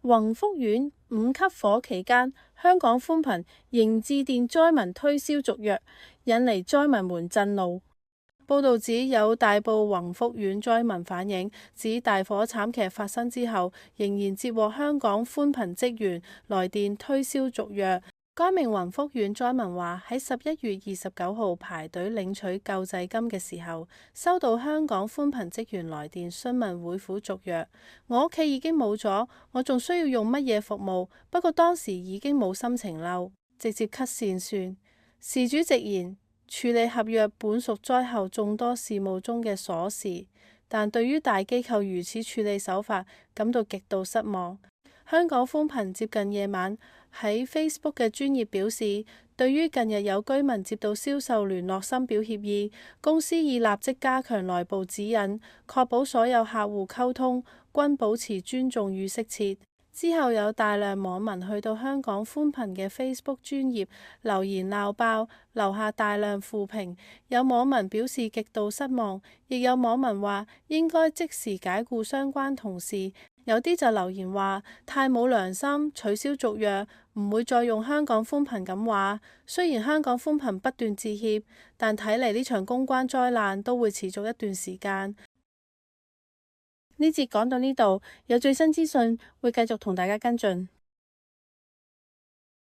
宏福苑5級火期間，香港寬頻仍致電災民推銷續約，引嚟災民們震怒。報道指有大埔宏福苑災民反映，指大火慘劇發生之後，仍然接獲香港寬頻職員來電推銷續約。該名宏福苑災民話：喺11月29號排隊領取救濟金嘅時候，收到香港寬頻職員來電詢問會否續約。我屋企已經冇咗，我仲需要用乜嘢服務？不過當時已經冇心情嬲，直接 cut 線算。事主直言，處理合約本屬災後眾多事務中嘅瑣事，但對於大機構如此處理手法感到極度失望。香港寬頻接近夜晚喺 Facebook 嘅專頁表示，對於近日有居民接到銷售聯絡深表歉意，公司已立即加強內部指引，確保所有客戶溝通均保持尊重與適切。之後有大量網民去到香港寬頻嘅 Facebook 專頁留言鬧爆，留下大量負評。有網民表示極度失望，亦有網民話應該即時解僱相關同事。有啲就留言話太冇良心，取消續約，唔會再用香港寬頻咁話。雖然香港寬頻不斷致歉，但睇嚟呢場公關災難都會持續一段時間。呢節講到呢度，有最新資訊會繼續同大家跟進。